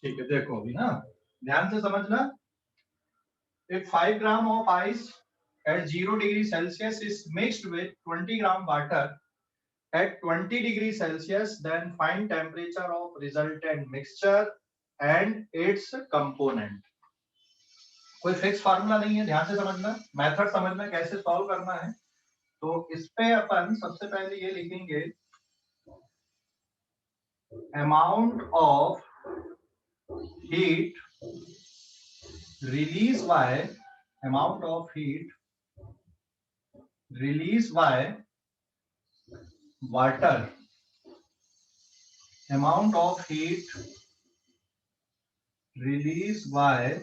ठीक है, देखो अभी ना ध्यान से समझना। If 5 gram of ice at 0 degree Celsius is mixed with 20 gram water at 20 degree Celsius, then find temperature of resultant mixture and its component. कोई फिक्स फार्मूला नहीं है, ध्यान से समझना, मेथड समझना कैसे सॉल्व करना है। तो इस पे अपन सबसे पहले ये लिखेंगे amount of heat release bye amount of heat released by water, amount of heat released by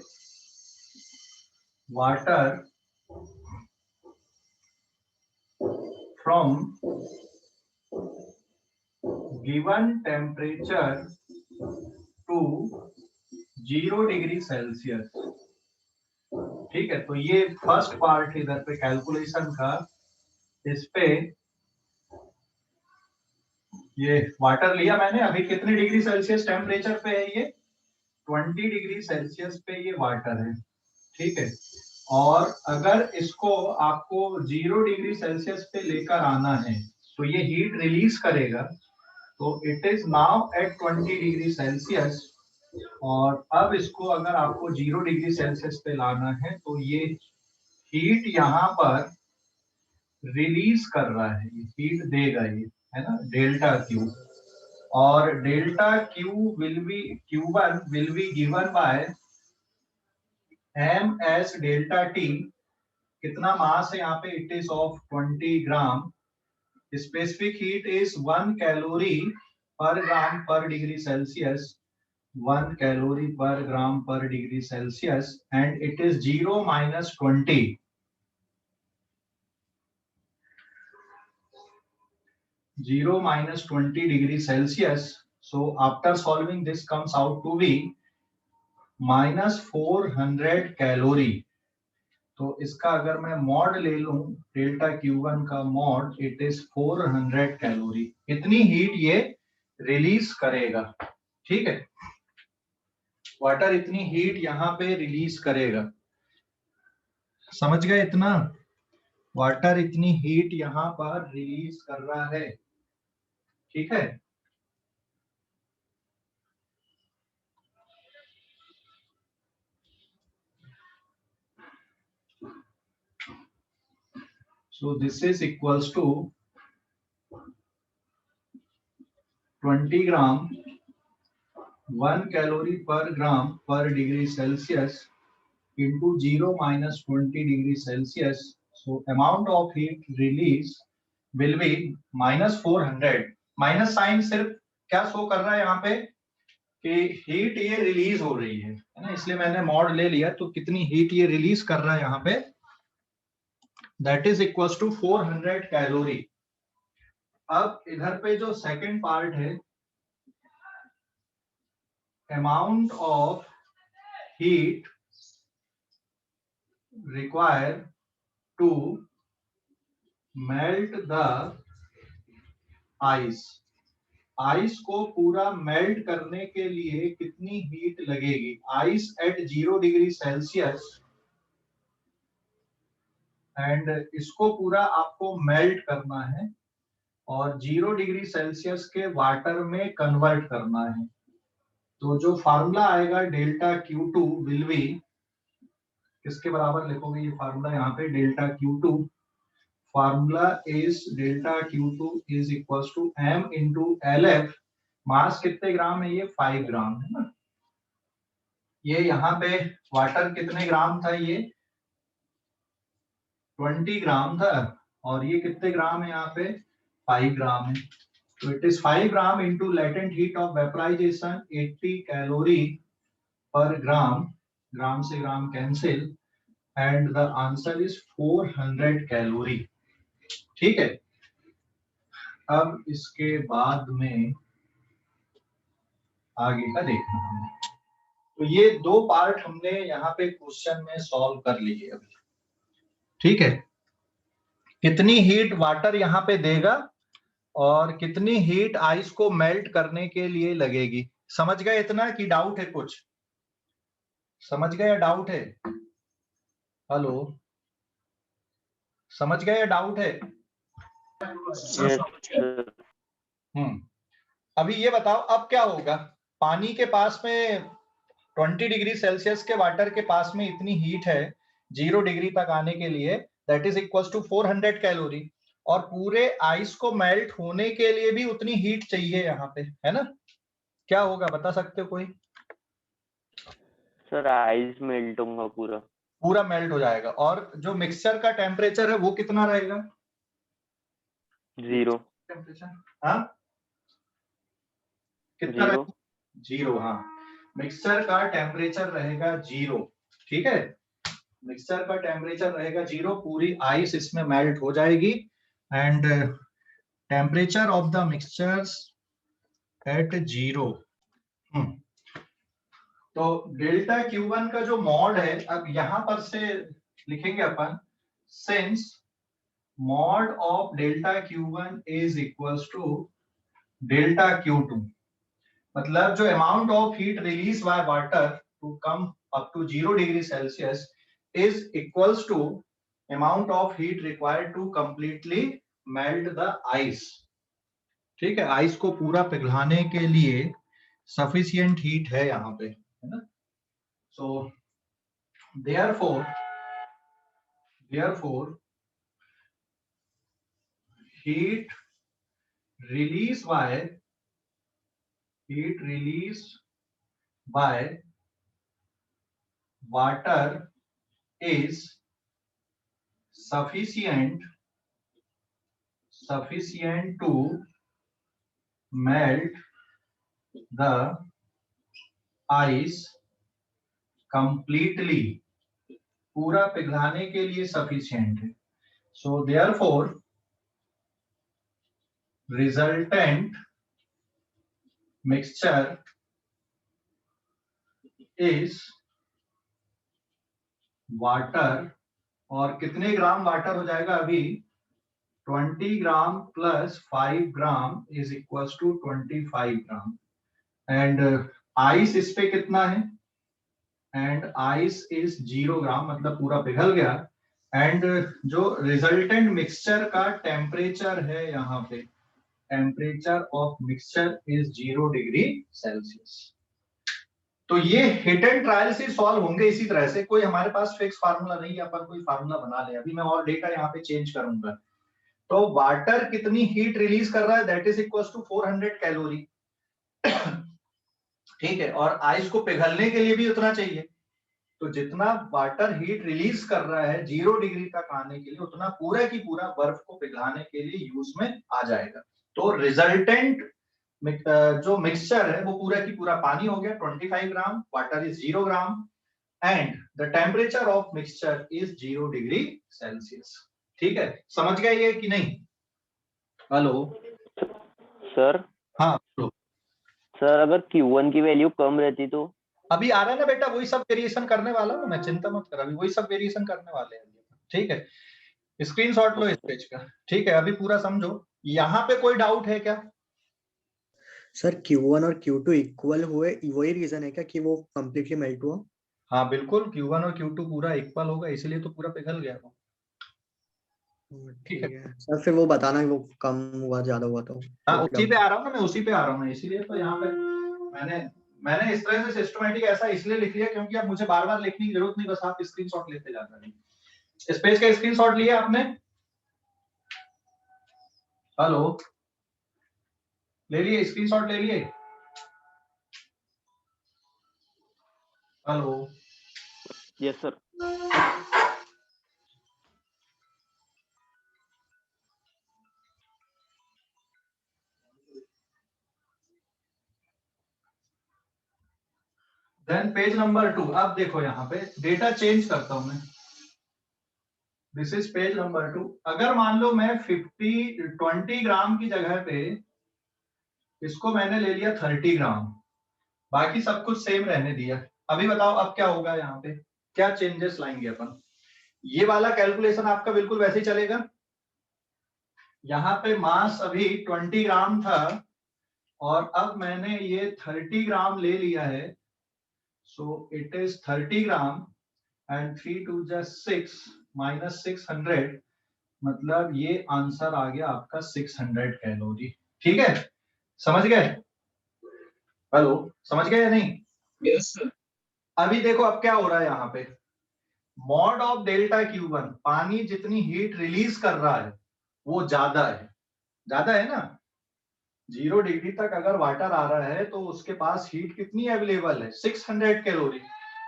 water from given temperature to 0 degree Celsius. ठीक है, तो ये फर्स्ट पार्ट इधर पे कैलकुलेशन का। इस पे ये वाटर लिया मैंने, अभी कितने डिग्री सेल्सियस टेम्परेचर पे है ये, 20 डिग्री सेल्सियस पे ये वाटर है। ठीक है, और अगर इसको आपको 0 डिग्री सेल्सियस पे लेकर आना है तो ये हीट रिलीज करेगा। तो it is now at 20 degree Celsius, और अब इसको अगर आपको 0 डिग्री सेल्सियस पे लाना है तो ये हीट यहाँ पर रिलीज कर रहा है, हीट देगा ये, है ना, डेल्टा क्यू। और delta Q will be Q1 will be given by m as delta T. कितना मास है यहाँ पे, it is of 20 gram. Specific heat is 1 calorie per ग्राम पर डिग्री सेल्सियस, 1 कैलोरी पर ग्राम पर degree Celsius, and it is 0 - 20, 0 - 20 degree Celsius. So after solving this comes out to be -400 calorie. तो इसका अगर मैं मॉड ले लूं, डेल्टा Q1 का mod, it is 400 calorie. इतनी हीट ये रिलीज करेगा। ठीक है, वाटर इतनी हीट यहाँ पे रिलीज करेगा, समझ गए इतना? वाटर इतनी हीट यहाँ पर रिलीज कर रहा है। ठीक है, so this is equals to 20 gram 1 calorie per ग्राम पर degree Celsius into 0 - 20 degree Celsius. So amount of heat release will be -400। Minus sign सिर्फ क्या शो कर रहा है यहाँ पे कि हीट ये रिलीज हो रही है ना, इसलिए मैंने मॉड ले लिया। तो कितनी हीट ये रिलीज कर रहा है यहाँ पे, that is equals to 400 calorie. अब इधर पे जो सेकंड पार्ट है, amount of heat required to melt the ice। Ice को पूरा मेल्ट करने के लिए कितनी हीट लगेगी? Ice at 0 degree Celsius, and इसको पूरा आपको मेल्ट करना है और 0 डिग्री सेल्सियस के वाटर में कन्वर्ट करना है। तो जो फार्मूला आएगा डेल्टा Q2 विल बी, किसके बराबर लिखोगे ये फार्मूला यहाँ पे, delta Q2 formula is delta Q2 is equals to m into LF। Mass कितने ग्राम है ये, 5 ग्राम है ना। ये यहाँ पे वाटर कितने ग्राम था, ये 20 ग्राम था, और ये कितने ग्राम है यहाँ पे, 5 ग्राम है। तो it is 5 gram into latent heat of vaporization 80 calorie per gram, gram से gram cancel, and the answer is 400 calorie. ठीक है, अब इसके बाद में आगे का देखना है। तो ये दो पार्ट हमने यहाँ पे क्वेश्चन में सॉल्व कर लिए अभी। ठीक है, कितनी हीट वाटर यहाँ पे देगा और कितनी हीट आइस को मेल्ट करने के लिए लगेगी, समझ गए इतना कि डाउट है कुछ? समझ गए या डाउट है? हेलो, समझ गए या डाउट है? अभी ये बताओ अब क्या होगा, पानी के पास में 20 डिग्री सेल्सियस के वाटर के पास में इतनी हीट है 0 डिग्री तक आने के लिए, that is equal to 400 calorie, और पूरे आइस को मेल्ट होने के लिए भी उतनी हीट चाहिए यहाँ पे, है ना? क्या होगा बता सकते हो कोई? सर आइस मेल्ट होगा, पूरा मेल्ट हो जाएगा। और जो मिक्सचर का टेम्परेचर है वो कितना रहेगा? 0 टेम्परेचर, हाँ कितना 0 रहेगा? 0, हाँ। मिक्सचर का टेम्परेचर रहेगा 0, ठीक है। मिक्सचर का टेम्परेचर रहेगा 0, पूरी आइस इसमें मेल्ट हो जाएगी, and temperature of the mixtures at 0। तो डेल्टा Q1 का जो मॉड है, अब यहां पर से लिखेंगे अपन, since mod of delta Q1 is equals to delta Q2, मतलब जो amount of heat release by water to come up to 0 degree Celsius is equals to amount of heat required to completely melt the ice. ठीक है, ice को पूरा पिघलाने के लिए sufficient heat है यहाँ पे, है ना? सो therefore heat released by water is sufficient to melt the ice completely, पूरा पिघलाने के लिए सफिशिएंट है। सो therefore resultant mixture is water, और कितने ग्राम वाटर हो जाएगा अभी? 20 gram plus 5 gram is equals to 25 gram, and ice इस पे कितना है? एंड आइस इज 0 ग्राम, मतलब पूरा पिघल गया, एंड जो रिजल्टेंट मिक्सचर का टेम्परेचर है यहाँ पे, temperature of mixture is 0 degree Celsius. तो ये हिट एंड ट्रायल से सॉल्व होंगे इसी तरह से, कोई हमारे पास फिक्स फार्मूला नहीं है, अपन कोई फार्मूला बना ले। अभी मैं और डेटा यहाँ पे चेंज करूंगा। तो वाटर कितनी हीट रिलीज कर रहा है, that is equals to 400 calorie, ठीक है, और आइस को पिघलने के लिए भी उतना चाहिए। तो जितना वाटर हीट रिलीज कर रहा है 0 डिग्री तक आने के लिए, उतना पूरा की पूरा बर्फ को पिघलाने के लिए यूज में आ जाएगा। तो रिजल्टेंट जो मिक्सचर है वो पूरा की पूरा पानी हो गया, 25 gram, water is 0 gram, and the temperature of mixture is 0 degree Celsius. ठीक है, समझ गए ये कि नहीं? Hello sir. हाँ सर अगर Q1 की वैल्यू कम रहती तो? अभी आ रहा है ना बेटा, वही सब वेरिएशन करने वाला हूं मैं, चिंता मत कर, अभी वही सब वेरिएशन करने वाले हैं। ठीक है, स्क्रीनशॉट लो इस पेज का। ठीक है, अभी पूरा समझो। यहाँ पे कोई डाउट है क्या? सर Q1 और Q2 इक्वल हुए, वही रीजन है क्या कि वो कंप्लीटली मेल्ट हुआ? हाँ बिल्कुल, Q1 और Q2 पूरा इक्वल होगा, इसीलिए तो पूरा पिघल गया वो। ठीक है सर, फिर वो बताना वो कम हुआ ज्यादा हुआ तो। हाँ उसी पे आ रहा हूँ ना मैं, उसी पे आ रहा हूँ, इसीलिए तो यहाँ पे मैंने इस तरह से सिस्टमैटिक ऐसा इसलिए लिख लिया क्योंकि अब मुझे बार बार लिखने की जरूरत नहीं, बस आप स्क्रीनशॉट लेते जाते हैं। इस पेज का स्क्रीनशॉट लिया आपने? हेलो, ले लिए स्क्रीनशॉट, ले लिए? Hello yes sir. Then page number 2। अब देखो यहाँ पे डेटा चेंज करता हूं मैं, दिस इज पेज नंबर 2। अगर मान लो मैं 20 ग्राम की जगह पे इसको मैंने ले लिया 30 ग्राम, बाकी सब कुछ सेम रहने दिया, अभी बताओ अब क्या होगा? यहाँ पे क्या चेंजेस लाएंगे अपन? ये वाला कैलकुलेशन आपका बिल्कुल वैसे ही चलेगा। यहाँ पे मास अभी 20 ग्राम था और अब मैंने ये 30 ग्राम ले लिया है, so it is 30 gram and 3 2 6 minus 600, मतलब ये आंसर आ गया आपका 600 कैलोरी। ठीक है, समझ गए? हेलो, समझ गए या नहीं? Yes sir. अभी देखो अब क्या हो रहा है यहाँ पे, मॉड ऑफ डेल्टा Q1, पानी जितनी हीट रिलीज कर रहा है वो ज्यादा है, ज्यादा है ना। 0 डिग्री तक अगर वाटर आ रहा है तो उसके पास हीट कितनी अवेलेबल है, 600 कैलोरी।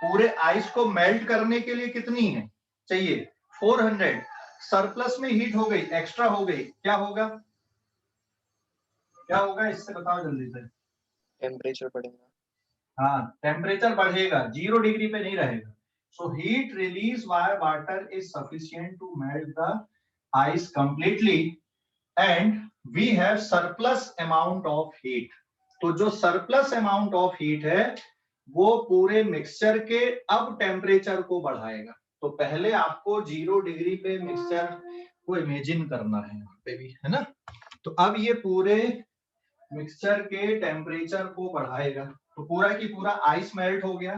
पूरे आइस को मेल्ट करने के लिए कितनी है चाहिए, 400। सरप्लस में हीट हो गई, एक्स्ट्रा हो गई, क्या होगा, क्या होगा इससे बताओ जल्दी से। टेम्परेचर बढ़ेगा। हाँ, टेम्परेचर बढ़ेगा, 0 डिग्री पे नहीं रहेगा। So heat release by water is sufficient to melt the ice completely and we have surplus amount of heat. तो जो सरप्लस अमाउंट ऑफ हीट है वो पूरे मिक्सचर के अब टेम्परेचर को बढ़ाएगा। तो पहले आपको 0 डिग्री पे मिक्सचर को इमेजिन करना है यहाँ पे भी, है ना। तो अब ये पूरे मिक्सचर के टेम्परेचर को बढ़ाएगा, तो पूरा की पूरा आइस मेल्ट हो गया।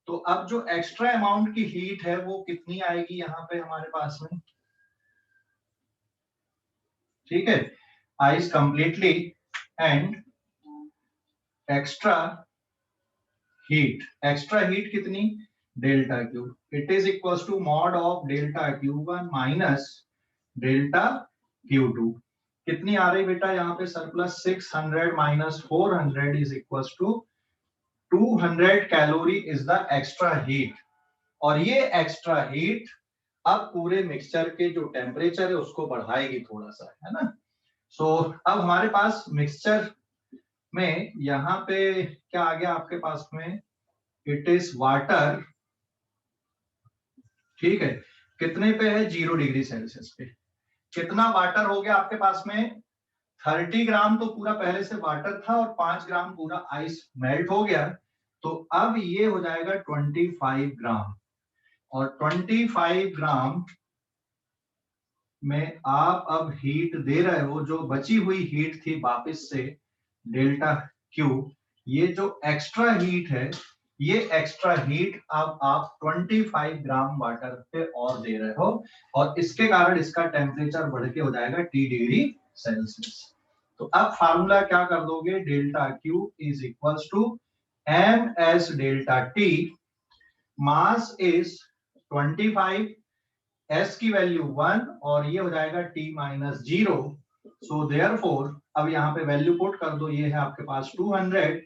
तो अब जो एक्स्ट्रा अमाउंट की हीट है वो कितनी आएगी यहाँ पे हमारे पास में, ठीक है, ice completely and extra heat कितनी, delta Q, it is equal to mod of delta Q1 minus delta Q2। कितनी आ रही बेटा यहाँ पे, surplus 600 minus 400 is equal to 200 calorie is the extra heat. और ये एक्स्ट्रा हीट अब पूरे मिक्सचर के जो टेम्परेचर है उसको बढ़ाएगी थोड़ा सा, है ना। सो अब हमारे पास मिक्सचर में यहाँ पे क्या आ गया आपके पास में, इट इज वाटर, ठीक है, कितने पे है, 0 डिग्री सेल्सियस पे। कितना वाटर हो गया आपके पास में, 30 ग्राम तो पूरा पहले से वाटर था और 5 ग्राम पूरा आइस मेल्ट हो गया। तो अब ये हो जाएगा 25 ग्राम, और 25 ग्राम में आप अब हीट दे रहे हो, जो बची हुई हीट थी वापस से डेल्टा क्यू, ये जो एक्स्ट्रा हीट है, ये एक्स्ट्रा हीट अब आप 25 ग्राम वाटर पे और दे रहे हो, और इसके कारण इसका टेम्परेचर बढ़ के हो जाएगा T डिग्री सेल्सियस। तो अब फार्मूला क्या कर दोगे, delta Q is equal to M S delta T, mass is 25, s की वैल्यू 1 और ये हो जाएगा t माइनस 0। सो देयरफॉर अब यहाँ पे वैल्यू पुट कर दो, ये है आपके पास 200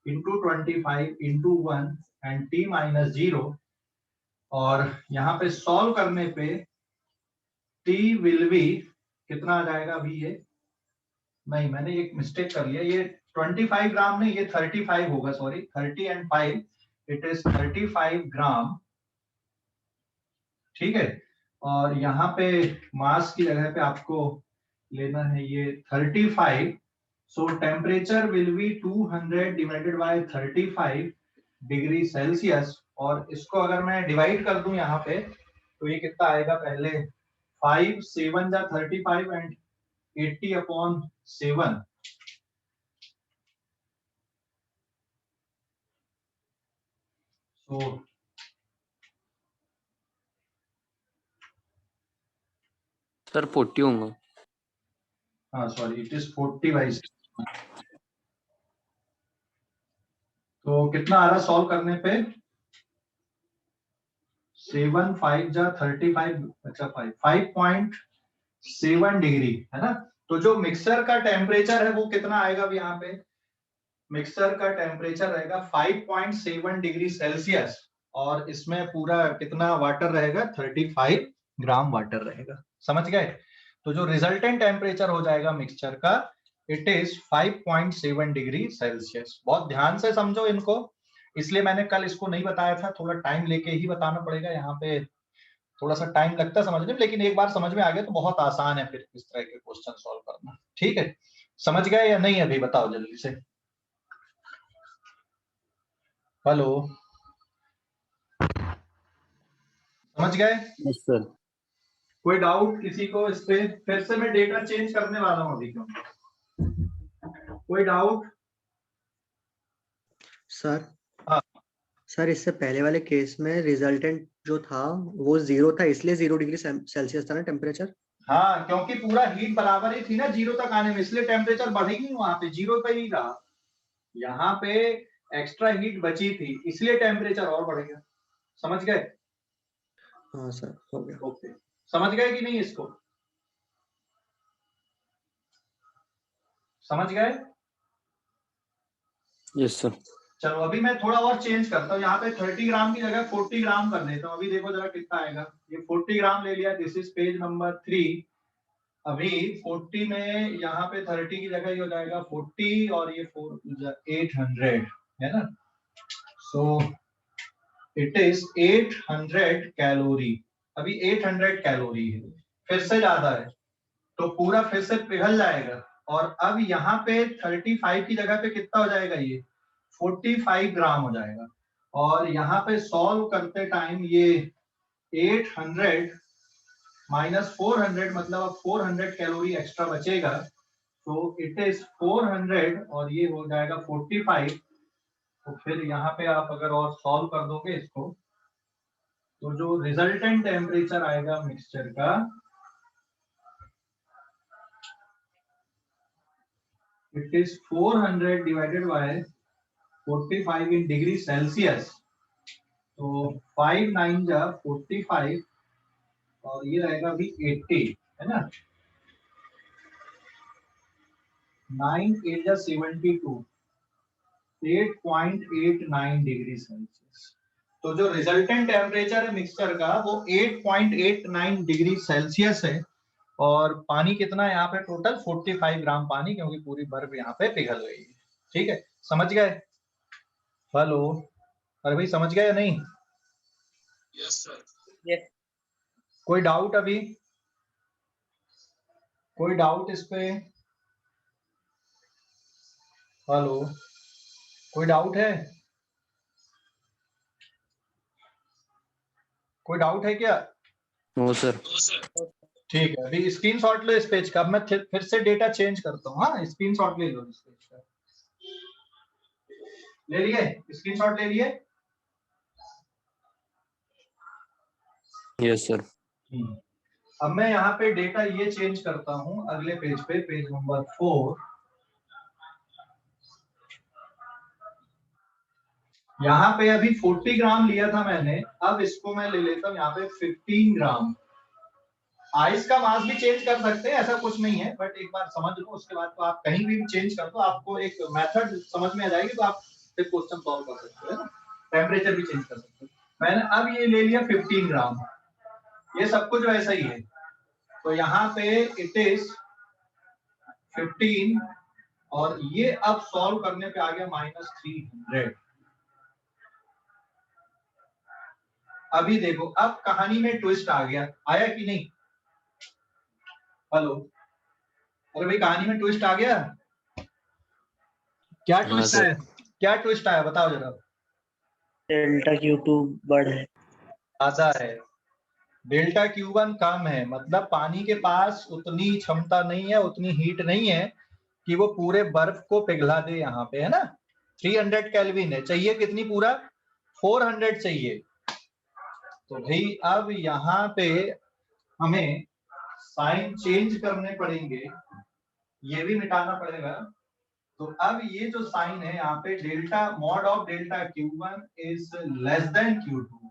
into 25 into 1 and t minus 0, और यहाँ पे सॉल्व करने पे t विल बी कितना आ जाएगा, अभी ये नहीं, मैंने एक मिस्टेक कर लिया, ये 25 ग्राम नहीं, ये 35 होगा, सॉरी, 30 एंड 5 इट इज 35 ग्राम, ठीक है। और यहाँ पे मास की जगह पे आपको लेना है ये 35। सो temperature will B 200 divided by 35 degree Celsius, और इसको अगर मैं डिवाइड कर दूं यहाँ पे तो ये कितना आएगा, पहले 5 7 जा 35 एंड 80 अपॉन 7। सो सर 40 होगा। हाँ सॉरी, इट इज 40 बाई, तो कितना आ रहा सॉल्व करने पे, 7 5 जा 35, अच्छा 5.7 डिग्री, है ना। तो जो मिक्सर का टेम्परेचर है वो कितना आएगा, अब यहाँ पे मिक्सर का टेम्परेचर रहेगा 5.7 डिग्री सेल्सियस, और इसमें पूरा कितना वाटर रहेगा, 35 ग्राम वाटर रहेगा, समझ गए। तो जो रिजल्टेंट टेम्परेचर हो जाएगा मिक्सचर का, इट इज 5.7 डिग्री सेल्सियस। बहुत ध्यान से समझो इनको, इसलिए मैंने कल इसको नहीं बताया था, थोड़ा टाइम लेके ही बताना पड़ेगा, यहाँ पे थोड़ा सा टाइम लगता है समझने में, लेकिन एक बार समझ में आ गया तो बहुत आसान है फिर इस तरह के क्वेश्चन सॉल्व करना, ठीक है। समझ गए या नहीं, अभी बताओ जल्दी से। हेलो, समझ गए? Yes sir. कोई डाउट किसी को इस पे? फिर से मैं डेटा चेंज करने वाला हूँ अभी, क्यों कोई डाउट? सर हाँ। सर इससे पहले वाले केस में रिजल्टेंट जो था वो 0 था, इसलिए 0 डिग्री सेल्सियस था ना टेम्परेचर। हाँ, क्योंकि पूरा हीट बराबर ही थी ना 0 तक आने में, इसलिए टेम्परेचर बढ़ी नहीं, वहां पे 0 पे ही रहा। यहाँ पे एक्स्ट्रा हीट बची थी, इसलिए टेम्परेचर और बढ़ गया। समझ गए? हाँ सर, हो गया। ओके, समझ गए कि नहीं? इसको समझ गए? Yes sir. चलो अभी मैं थोड़ा और चेंज करता हूँ, यहाँ पे 30 ग्राम की जगह 40 ग्राम कर देता हूँ। अभी देखो जरा कितना आएगा। ये 40 ग्राम ले लिया, दिस इज पेज नंबर 3। अभी 40 में यहाँ पे 30 की जगह ये हो जाएगा 40 और ये 800 है ना। So it is 800 calorie. अभी 800 कैलोरी है, फिर से ज्यादा है तो पूरा फिर से पिघल जाएगा। और अब यहाँ पे 35 की जगह पे कितना हो जाएगा? ये 45 ग्राम हो जाएगा। और यहाँ पे सॉल्व करते टाइम ये 800 माइनस 400 मतलब अब 400 कैलोरी एक्स्ट्रा बचेगा। तो इट इज 400 और ये हो जाएगा 45। तो फिर यहाँ पे आप अगर और सॉल्व कर दोगे इसको तो जो रिजल्टेंट टेम्परेचर आएगा मिक्सचर का, it is 400 divided by 45 in degree Celsius. तो 5 9 जा 45 और ये रहेगा भी 80 है ना। 9 8 जा 72, 8.89 डिग्री सेल्सियस। तो जो रिजल्टेंट टेम्परेचर है मिक्सचर का वो 8.89 डिग्री सेल्सियस है। और पानी कितना है यहाँ पे? टोटल 45 ग्राम पानी, क्योंकि पूरी बर्फ यहाँ पे पिघल गई है। ठीक है, समझ गए? हेलो, अरे भाई समझ गए या नहीं? Yes sir. यस। कोई डाउट अभी? कोई डाउट इस पे? हेलो, कोई डाउट है? कोई डाउट है क्या? No sir. ठीक है, अभी स्क्रीनशॉट लो इस पेज का। अब मैं फिर से डेटा चेंज करता हूँ। हाँ, स्क्रीनशॉट ले लो इस पेज का। ले लिए? स्क्रीनशॉट ले लिए? Yes sir. अब मैं यहाँ पे डेटा ये चेंज करता हूँ अगले पेज पे, पेज नंबर 4। यहाँ पे अभी 40 ग्राम लिया था मैंने, अब इसको मैं ले लेता हूँ यहाँ पे 15 ग्राम। आइस का मास भी चेंज कर सकते हैं, ऐसा कुछ नहीं है, बट एक बार समझ लो, उसके बाद तो आप कहीं भी चेंज कर दो, आपको एक मेथड समझ में आ जाएगी, तो आप फिर क्वेश्चन सॉल्व कर सकते हो ना। टेम्परेचर भी चेंज कर सकते हो। मैंने अब ये ले लिया 15 ग्राम, ये सब कुछ वैसा ही है। तो यहाँ पे इट इज 15 और ये अब सॉल्व करने पे आ गया -300। अभी देखो, अब कहानी में ट्विस्ट आ गया, आया कि नहीं? हेलो, अरे भाई कहानी में ट्विस्ट आ गया। क्या ट्विस्ट सर। आया? क्या ट्विस्ट आया बताओ जरा। डेल्टा Q2 बढ़ है। ज्यादा है, डेल्टा Q1 कम है, मतलब पानी के पास उतनी क्षमता नहीं है, उतनी हीट नहीं है कि वो पूरे बर्फ को पिघला दे। यहाँ पे है ना 300 केल्विन है, चाहिए कितनी? पूरा 400 चाहिए। तो भाई अब यहाँ पे हमें साइन चेंज करने पड़ेंगे, ये भी मिटाना पड़ेगा। तो अब ये जो साइन है यहाँ पे, delta mod of delta Q1 is less than Q2,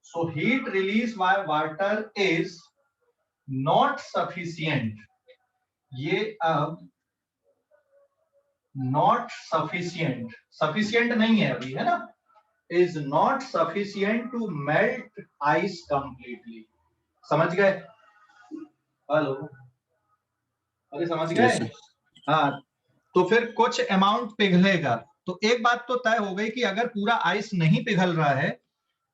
so heat release by water is not sufficient. ये अब नॉट सफिशिएंट, सफिशिएंट नहीं है अभी, है ना, is not sufficient to melt ice completely. समझ गए? हेलो, अरे समझ गए? Yes sir. हाँ, तो फिर कुछ अमाउंट पिघलेगा। तो एक बात तो तय हो गई कि अगर पूरा आइस नहीं पिघल रहा है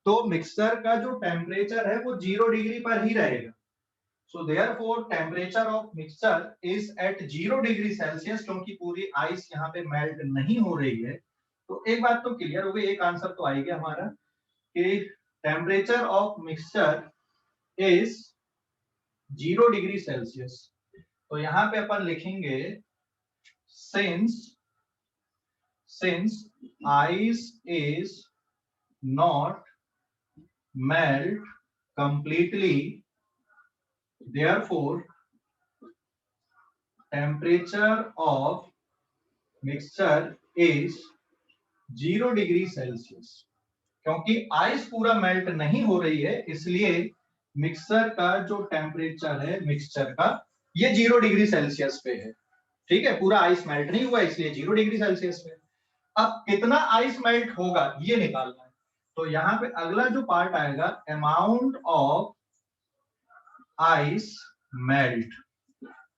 तो मिक्सर का जो टेम्परेचर है वो 0 डिग्री पर ही रहेगा। So therefore temperature of mixture is at 0 degree Celsius, क्योंकि पूरी आइस यहाँ पे मेल्ट नहीं हो रही है। तो एक बात तो क्लियर हो गई, एक आंसर तो आ गया हमारा कि temperature of mixture is 0 degree Celsius. तो यहाँ पे अपन लिखेंगे since since ice is not melt completely, therefore temperature of mixture is 0 degree Celsius. क्योंकि आइस पूरा मेल्ट नहीं हो रही है, इसलिए मिक्सर का जो टेम्परेचर है मिक्सचर का, ये 0 डिग्री सेल्सियस पे है। ठीक है, पूरा आइस मेल्ट नहीं हुआ इसलिए 0 डिग्री सेल्सियस पे। अब कितना आइस मेल्ट होगा ये निकालना है। तो यहाँ पे अगला जो पार्ट आएगा, amount of ice melt.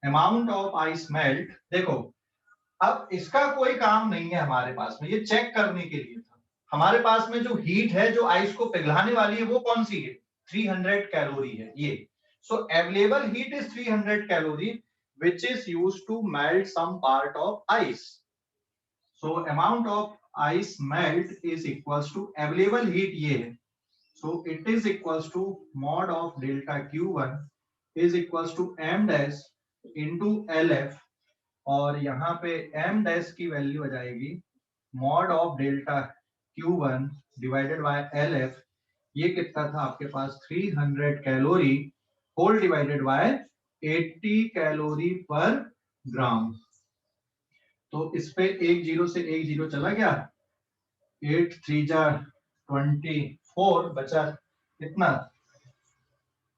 Amount of ice melt, देखो अब इसका कोई काम नहीं है हमारे पास में, ये चेक करने के लिए था। हमारे पास में जो हीट है जो आइस को पिघलाने वाली है वो कौन सी है, 300 कैलोरी है ये। सो available heat is 300 calorie which is used to melt some part of ice. So amount of ice melt is equals to available heat ये है, so it is equals to mod of delta Q1 is equals to m dash into LF, और यहाँ पे m dash की value आ जाएगी mod of delta Q1 divided by LF। ये कितना था आपके पास, 300 calorie whole divided by 80 calorie per gram. तो इस पे एक जीरो से एक जीरो चला गया, 8 3 जा 24, बचा कितना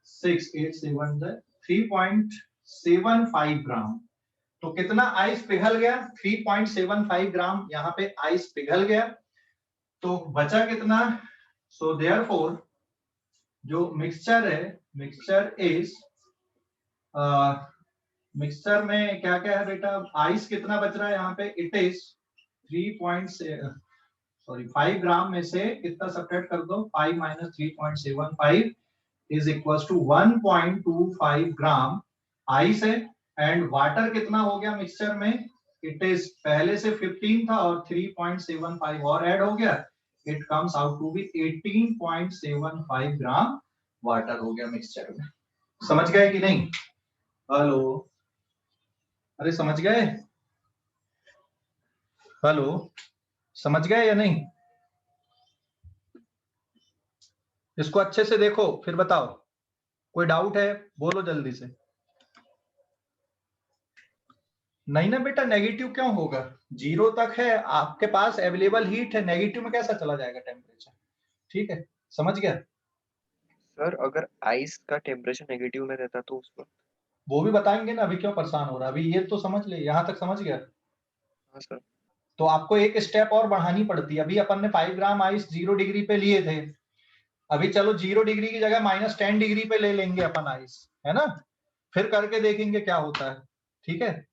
6 8 7 जा 3.75 ग्राम। तो कितना आइस पिघल गया, 3.75 ग्राम यहाँ पे आइस पिघल गया। तो बचा कितना, सो देयरफॉर जो मिक्सचर है, मिक्सचर इज मिक्सचर में क्या क्या है बेटा, आइस कितना बच रहा है यहाँ पे, इट इज 5 ग्राम में से कितना सब्ट्रैक्ट कर दो, 5 minus 3.75 is equals to 1.25 gram ice है। एंड वाटर कितना हो गया मिक्सचर में, इट इज पहले से 15 था और 3.75 और ऐड हो गया, it comes out to be 18.75 gram water हो गया मिक्सचर में। समझ गए कि नहीं, हेलो, अरे समझ गए, हेलो, समझ गए या नहीं, इसको अच्छे से देखो फिर बताओ, कोई डाउट है बोलो जल्दी से। नहीं ना बेटा, नेगेटिव क्यों होगा, 0 तक है आपके पास अवेलेबल हीट है, नेगेटिव में कैसा चला जाएगा टेम्परेचर। ठीक है, समझ गया। सर अगर आइस का टेम्परेचर नेगेटिव में रहता तो उस वक्त, वो भी बताएंगे ना, अभी क्यों परेशान हो रहा है, अभी ये तो समझ ले, यहाँ तक समझ गया। हाँ सर। तो आपको एक स्टेप और बढ़ानी पड़ती है। अभी अपन ने 5 ग्राम आइस 0 डिग्री पे लिए थे, अभी चलो 0 डिग्री की जगह -10 डिग्री पे ले लेंगे अपन आइस, है ना, फिर करके देखेंगे क्या होता है। ठीक है,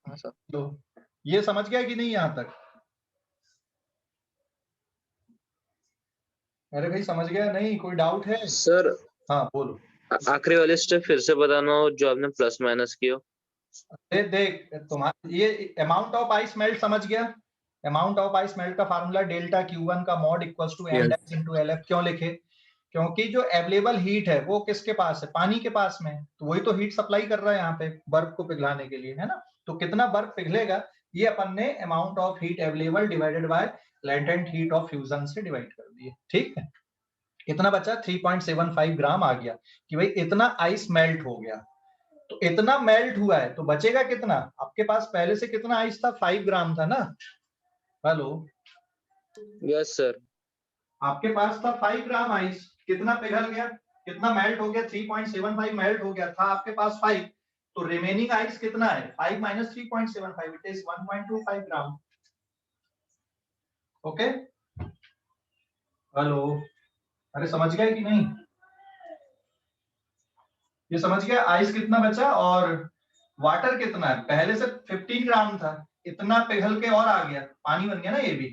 हाँ सर। तो ये समझ गया कि नहीं यहाँ तक, अरे भाई समझ गया नहीं, कोई डाउट है। सर हाँ बोलो। आखिरी वाले स्टेप फिर से बताना हो जो आपने प्लस माइनस किया। देख तुम्हारा ये अमाउंट ऑफ आइस मेल्ट समझ गया, अमाउंट ऑफ आइस मेल्ट का फार्मूला डेल्टा Q1 का mod equals to m dash into LF। क्यों लिखे, क्योंकि जो अवेलेबल हीट है वो किसके पास है, पानी के पास में, तो वही तो हीट सप्लाई कर रहा है यहाँ पे बर्फ को पिघलाने के लिए, है ना। तो कितना बर्फ पिघलेगा ये अपन ने amount of heat available divided by latent heat of fusion से डिवाइड कर दिए। ठीक है, कितना बचा, 3.75 ग्राम आ गया कि भाई इतना आइस मेल्ट हो गया। तो इतना मेल्ट हुआ है तो बचेगा कितना, आपके पास पहले से कितना आइस था, 5 ग्राम था ना, हेलो, यस सर। आपके पास था 5 ग्राम आइस, कितना पिघल गया, कितना मेल्ट हो गया, 3.75 मेल्ट हो गया, था आपके पास 5, तो रिमेनिंग आइस कितना है, 5 minus 3.75 it is 1.25 gram. Okay, hello, अरे समझ गए कि नहीं, ये समझ गया आइस कितना बचा और वाटर कितना है, पहले से 15 ग्राम था, इतना पिघल के और आ गया, पानी बन गया ना ये भी,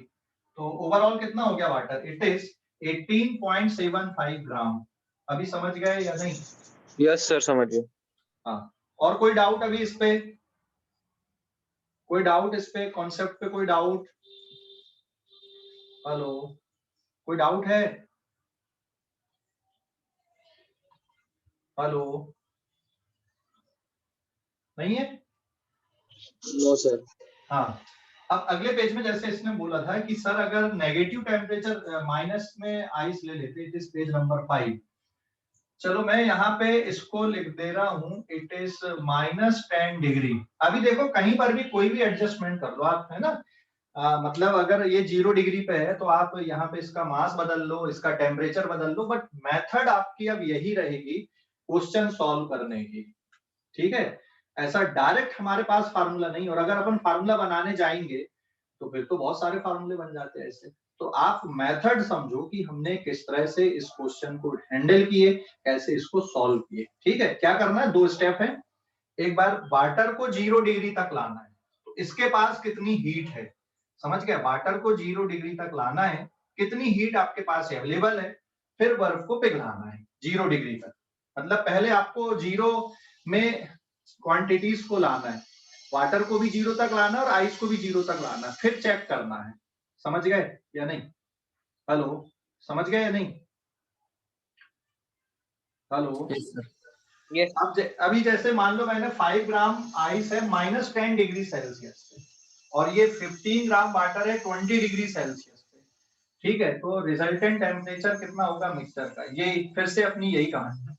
तो ओवरऑल कितना हो गया वाटर, इट इज 18.75 ग्राम। अभी समझ गए या नहीं, यस सर समझ गए। हाँ, और कोई डाउट अभी इस पे, कोई डाउट इस पे कॉन्सेप्ट पे, कोई डाउट, हेलो, कोई डाउट है, हेलो, नहीं है, नो सर। हाँ, अब अगले पेज में जैसे इसने बोला था कि सर अगर नेगेटिव टेम्परेचर माइनस में आइस ले लेते, इट इज पेज नंबर 5। चलो मैं यहाँ पे इसको लिख दे रहा हूँ, इट इज -10 डिग्री। अभी देखो कहीं पर भी कोई भी एडजस्टमेंट कर लो आप, है ना। मतलब अगर ये 0 डिग्री पे है तो आप यहाँ पे इसका मास बदल लो, इसका टेम्परेचर बदल लो, बट मेथड आपकी अब यही रहेगी क्वेश्चन सॉल्व करने की, ठीक है। ऐसा डायरेक्ट हमारे पास फार्मूला नहीं, और अगर अपन फार्मूला बनाने जाएंगे तो फिर तो बहुत सारे फार्मूले बन जाते हैं ऐसे। तो आप मेथड समझो कि हमने किस तरह से इस क्वेश्चन को हैंडल किए, कैसे इसको सॉल्व किए, ठीक है। क्या करना है, 2 स्टेप है। एक बार वाटर को 0 डिग्री तक लाना है, तो इसके पास कितनी हीट है, समझ गया। वाटर को 0 डिग्री तक लाना है, कितनी हीट आपके पास अवेलेबल है, फिर बर्फ को पिघलाना है 0 डिग्री तक। मतलब पहले आपको 0 में क्वांटिटीज को लाना है, वाटर को भी 0 तक लाना है और आइस को भी 0 तक लाना है, फिर चेक करना है। समझ गए या नहीं? हेलो, समझ गए या नहीं? Hello, Yes. अब अभी जैसे मान लो मैंने 5 ग्राम आइस है -10 डिग्री सेल्सियस पे, और ये 15 ग्राम वाटर है 20 डिग्री सेल्सियस पे, ठीक है। तो रिजल्टेंट टेम्परेचर कितना होगा मिक्सचर का, ये फिर से अपनी यही कहानी है।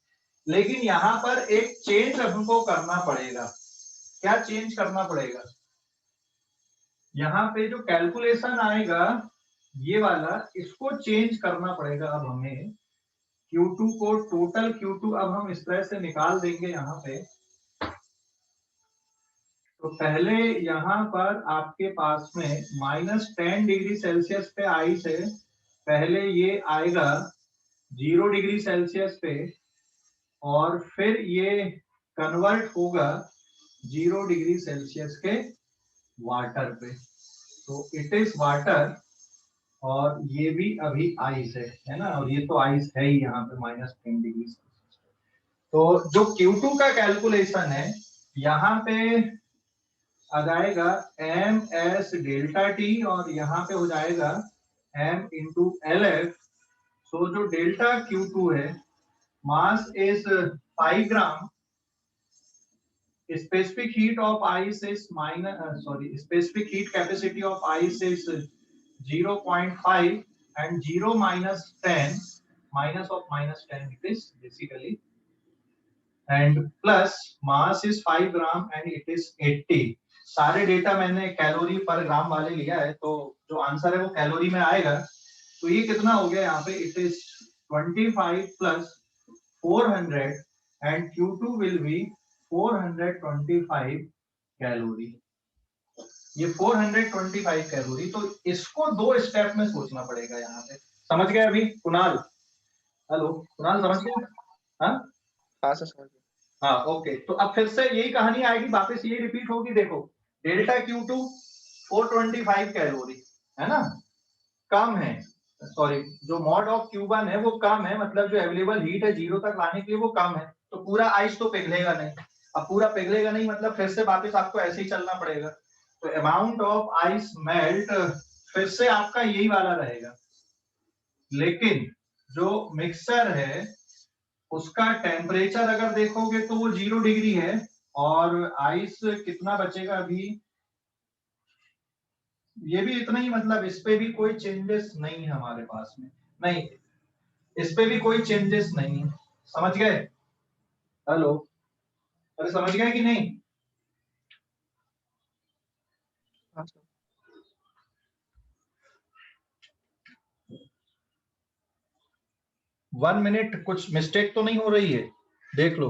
लेकिन यहाँ पर एक चेंज हमको करना पड़ेगा। क्या चेंज करना पड़ेगा? यहाँ पे जो कैलकुलेशन आएगा ये वाला, इसको चेंज करना पड़ेगा अब हमें। Q2 को, टोटल Q2 अब हम इस तरह से निकाल देंगे यहाँ पे। तो पहले यहाँ पर आपके पास में -10 डिग्री सेल्सियस पे आइस है, पहले ये आएगा 0 डिग्री सेल्सियस पे, और फिर ये कन्वर्ट होगा 0 डिग्री सेल्सियस के वाटर पे। तो इट इज वाटर, और ये भी अभी आइस है ना, और ये तो आइस है ही यहाँ पे -10 डिग्री सेल्सियस। तो जो Q2 का कैलकुलेशन है यहाँ पे आ जाएगा ms डेल्टा टी, और यहाँ पे हो जाएगा m इंटू LF। सो जो डेल्टा Q2 है, mass is 5 gram, specific heat of ice is specific heat capacity of ice is 0.5, and 0 minus 10, minus of -10 it is basically, and plus mass is 5 gram and it is 80। सारे data मैंने calorie per ग्राम वाले लिया है, तो जो answer है वो calorie में आएगा। तो ये कितना हो गया यहाँ पे, it is 25 plus 400, and Q2 will be 425 calorie. ये 425 कैलोरी, तो इसको 2 स्टेप में सोचना पड़ेगा यहाँ पे। समझ गए अभी कुणाल? हेलो कुणाल, समझ गए? हाँ सर समझ गया। हाँ ओके। तो अब फिर से यही कहानी आएगी, वापस ये रिपीट होगी। देखो डेल्टा Q2 425 कैलोरी है ना, कम है, सॉरी जो मॉड ऑफ Q1 है वो कम है, मतलब जो अवेलेबल हीट है 0 तक लाने के लिए वो कम है। तो पूरा आइस तो पिघलेगा नहीं, अब पूरा पिघलेगा नहीं मतलब फिर से वापस आपको ऐसे ही चलना पड़ेगा। तो अमाउंट ऑफ आइस मेल्ट फिर से आपका यही वाला रहेगा, लेकिन जो मिक्सर है उसका टेम्परेचर अगर देखोगे तो वो 0 डिग्री है, और आइस कितना बचेगा अभी, ये भी इतना ही, मतलब इस पे भी कोई चेंजेस नहीं है हमारे पास में, नहीं इस पे भी कोई चेंजेस नहीं है। समझ गए? हेलो, अरे समझ गए कि नहीं? हाँ सर। 1 मिनट, कुछ मिस्टेक तो नहीं हो रही है, देख लो।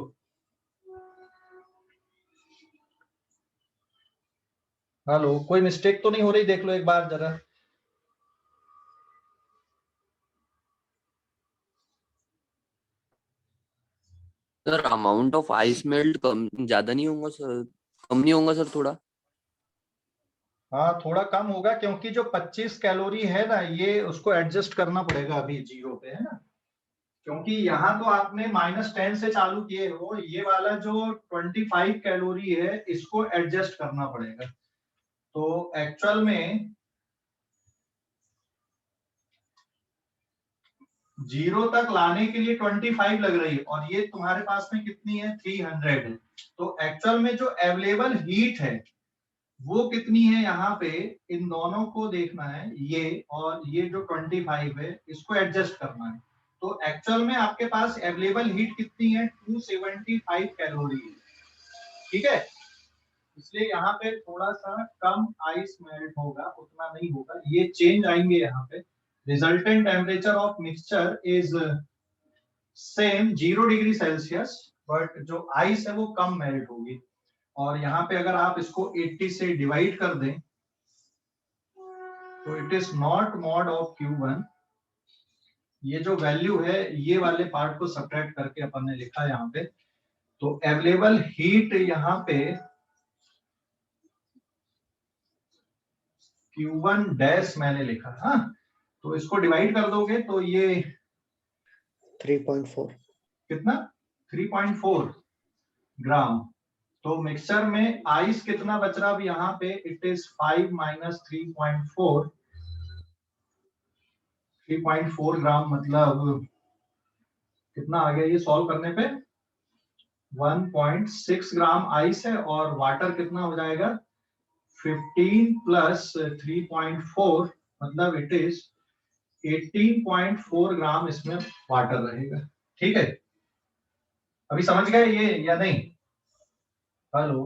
हेलो, कोई मिस्टेक तो नहीं हो रही, देख लो एक बार जरा। Sir amount of ice melt कम ज्यादा नहीं होगा सर, कम नहीं होगा सर थोड़ा? हाँ थोड़ा कम होगा, क्योंकि जो 25 कैलोरी है ना, ये उसको एडजस्ट करना पड़ेगा अभी 0 पे, है ना। क्योंकि यहाँ तो आपने -10 से चालू किए हो, ये वाला जो 25 कैलोरी है इसको एडजस्ट करना पड़ेगा। तो एक्चुअल में 0 तक लाने के लिए 25 लग रही है, और ये तुम्हारे पास में कितनी है, 300 है। तो एक्चुअल में जो अवेलेबल हीट है वो कितनी है यहाँ पे, इन दोनों को देखना है, ये और ये जो 25 है इसको एडजस्ट करना है। तो एक्चुअल में आपके पास अवेलेबल हीट कितनी है, 275 कैलोरी है, ठीक है। इसलिए यहाँ पे थोड़ा सा कम आइस मेल्ट होगा, उतना नहीं होगा, ये चेंज आएंगे यहाँ पे। Resultant temperature of mixture is same 0 degree Celsius, but जो आइस है वो कम मेल्ट होगी। और यहाँ पे अगर आप इसको 80 से डिवाइड कर दें तो it is not mod of Q1। ये जो वैल्यू है ये वाले पार्ट को सब्ट्रैक्ट करके अपन ने लिखा है यहाँ पे। तो अवेलेबल हीट यहाँ पे Q1 डैश मैंने लिखा, हाँ, तो इसको डिवाइड कर दोगे तो ये 3.4 कितना, 3.4 ग्राम। तो मिक्सचर में आइस कितना बच रहा अब यहाँ पे, इट इज 5 माइनस 3.4, 3.4 ग्राम, मतलब कितना आ गया ये सॉल्व करने पे, 1.6 ग्राम आइस है और वाटर कितना हो जाएगा 15 प्लस 3.4, मतलब इट इज 18.4 ग्राम इसमें वाटर रहेगा, ठीक है। अभी समझ गए ये या नहीं? हेलो,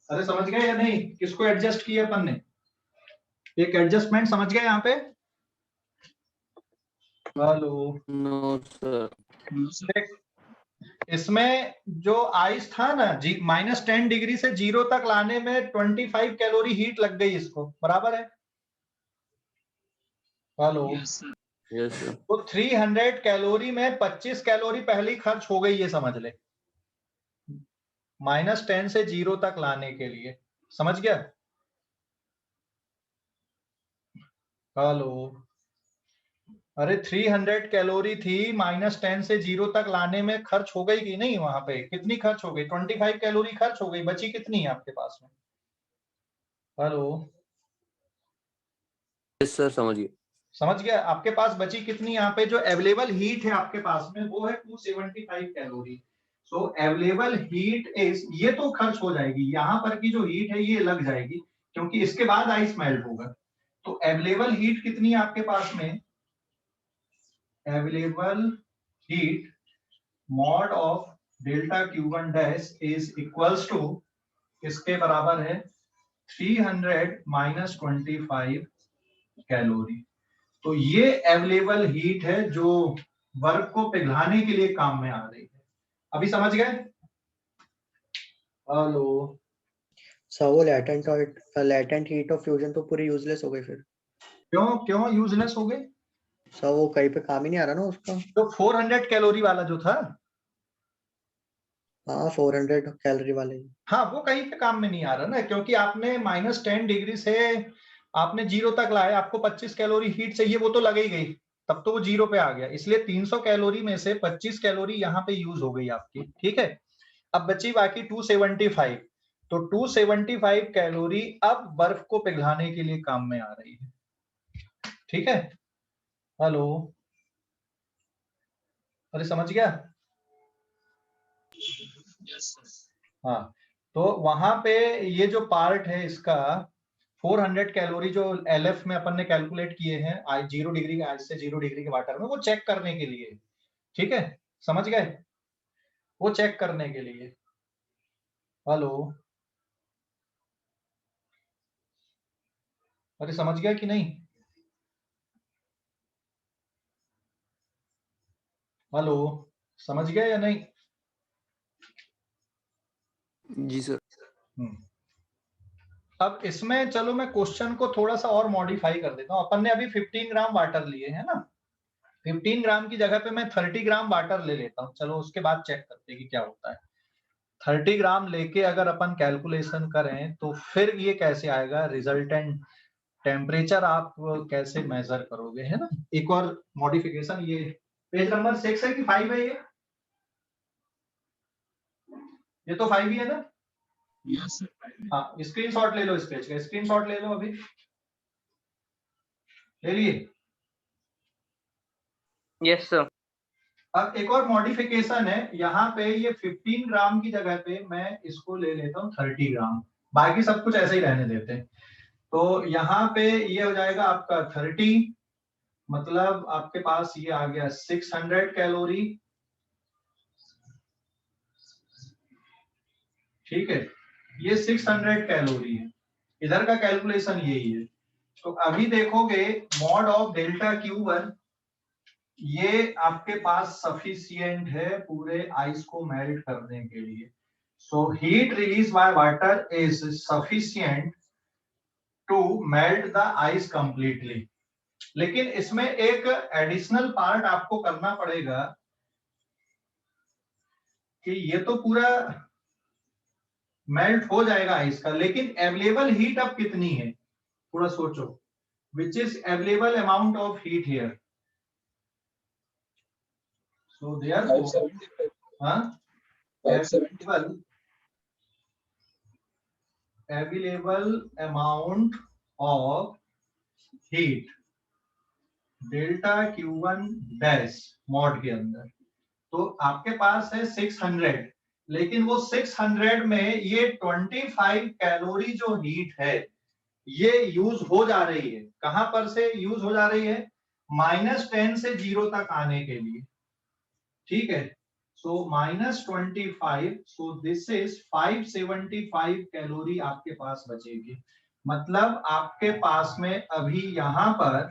अरे समझ गए या नहीं? किसको एडजस्ट किया अपन ने? एक एडजस्टमेंट समझ गए यहाँ पे? Hello, no sir. इसमें जो आइस था ना जी, -10 डिग्री से 0 तक लाने में 25 कैलोरी हीट लग गई इसको, बराबर है? Hello, Yes, sir. Yes sir. तो 300 कैलोरी में 25 कैलोरी पहले ही खर्च हो गई, ये समझ ले, -10 से 0 तक लाने के लिए, समझ गया? हेलो, अरे 300 कैलोरी थी, -10 से 0 तक लाने में खर्च हो गई कि नहीं? वहां पे कितनी खर्च हो गई? 25 कैलोरी खर्च हो गई, बची कितनी है आपके पास में? हेलो, यस सर, समझ गए। समझ गया? आपके पास बची कितनी यहाँ पे, जो अवेलेबल हीट है आपके पास में वो है 275 calorie. So available heat is, ये तो खर्च हो जाएगी, यहाँ पर की जो हीट है ये लग जाएगी क्योंकि इसके बाद आइस मेल्ट होगा। तो अवेलेबल हीट कितनी है आपके पास में, available heat mod of delta Q1 dash is equals to, इसके बराबर है 300 माइनस 25 कैलोरी। तो ये अवेलेबल हीट है जो वर्क को पिघलाने के लिए काम में आ रही है। अभी समझ गए? हेलो, सर वो लेटेंट हीट ऑफ फ्यूजन तो पूरी यूजलेस हो गई फिर। क्यों यूजलेस हो गई? सर वो कहीं पे काम ही नहीं आ रहा ना उसका। तो 400 कैलोरी वाला जो था, हाँ 400 कैलोरी वाले। हाँ, वो कहीं पे काम में नहीं आ रहा ना, क्योंकि आपने -10 डिग्री से आपने 0 तक लाया, आपको 25 कैलोरी हीट चाहिए, वो तो लग ही गई, तब तो वो 0 पे आ गया। इसलिए 300 कैलोरी में से 25 कैलोरी यहाँ पे यूज हो गई आपकी, ठीक है। अब बची बाकी 275, तो 275 कैलोरी अब बर्फ को पिघलाने के लिए काम में आ रही है, ठीक है। हेलो, अरे समझ गया? Yes, sir. हाँ, तो वहां पे ये जो पार्ट है इसका 400 कैलोरी जो LF में अपन ने कैलकुलेट किए हैं 0 डिग्री के आइस से 0 डिग्री के वाटर में, वो चेक करने के लिए, ठीक है, समझ गए? वो चेक करने के लिए। हेलो, अरे समझ गया कि नहीं? हेलो, समझ गया या नहीं? जी सर। अब इसमें चलो मैं क्वेश्चन को थोड़ा सा और मॉडिफाई कर देता हूँ। अपन ने अभी 15 ग्राम वाटर लिए है ना, 15 ग्राम की जगह पे मैं 30 ग्राम वाटर ले लेता हूँ। चलो उसके बाद चेक करते हैं कि क्या होता है। 30 ग्राम लेके अगर अपन कैलकुलेशन करें तो फिर ये कैसे आएगा, रिजल्टेंट टेम्परेचर आप कैसे मेजर करोगे, है ना। एक और मॉडिफिकेशन, ये पेज नंबर 6 है कि 5 है? ये तो 5 ही है ना। Yes, sir. हाँ, स्क्रीनशॉट ले लो, इस पेज का स्क्रीनशॉट ले लो, अभी ले लिए? Yes sir. अब एक और मॉडिफिकेशन है यहाँ पे, ये 15 ग्राम की जगह पे मैं इसको ले लेता हूँ 30 ग्राम, बाकी सब कुछ ऐसे ही रहने देते हैं। तो यहाँ पे ये हो जाएगा आपका 30, मतलब आपके पास ये आ गया 600 कैलोरी, ठीक है, ये 600 कैलोरी है, इधर का कैलकुलेशन यही है। तो अभी देखोगे मॉड ऑफ डेल्टा Q1 ये आपके पास सफिशिएंट है पूरे आइस को मेल्ट करने के लिए। So heat release by water is sufficient to melt the ice completely. लेकिन इसमें एक एडिशनल पार्ट आपको करना पड़ेगा कि ये तो पूरा मेल्ट हो जाएगा आइस का, लेकिन अवेलेबल हीट अब कितनी है थोड़ा सोचो, which is available amount of heat here. So therefore, 575. available amount of heat delta Q1 dash mod के अंदर, तो आपके पास है 600, लेकिन वो 600 में ये 25 कैलोरी जो हीट है ये यूज हो जा रही है। कहां पर से यूज हो जा रही है? -10 से 0 तक आने के लिए, ठीक है। सो -25, सो दिस इज 575 कैलोरी आपके पास बचेगी। मतलब आपके पास में अभी यहां पर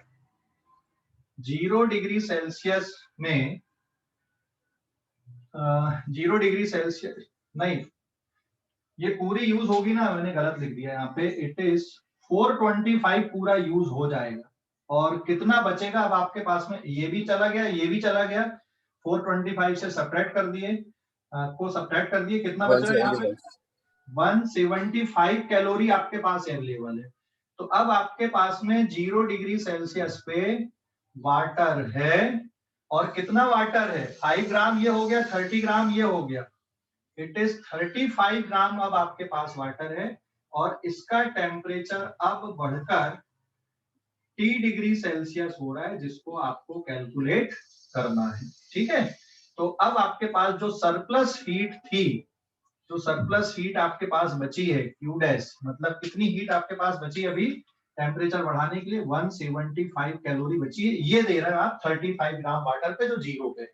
0 डिग्री सेल्सियस में 0 डिग्री सेल्सियस नहीं, ये पूरी यूज होगी ना, मैंने गलत लिख दिया यहाँ पे, इट इज 425 पूरा यूज हो जाएगा। और कितना बचेगा अब आपके पास में? ये भी चला गया, ये भी चला गया, 425 से सब्ट्रैक्ट कर दिए, को सब्ट्रैक्ट कर दिए, कितना बच रहा है यहाँ पे? 175 कैलोरी आपके पास अवेलेबल है। तो अब आपके पास में 0 डिग्री सेल्सियस पे वाटर है, और कितना वाटर है? 5 ग्राम ये हो गया, 30 ग्राम ये हो गया, इट इज 35 ग्राम अब आपके पास वाटर है। और इसका टेम्परेचर अब बढ़कर T डिग्री सेल्सियस हो रहा है, जिसको आपको कैलकुलेट करना है, ठीक है। तो अब आपके पास जो सरप्लस हीट थी, जो सरप्लस हीट आपके पास बची है Q डैश, मतलब कितनी हीट आपके पास बची अभी टेम्परेचर बढ़ाने के लिए? 175 कैलोरी बची है, ये दे रहा है आप 35 ग्राम वाटर पे जो 0 पे।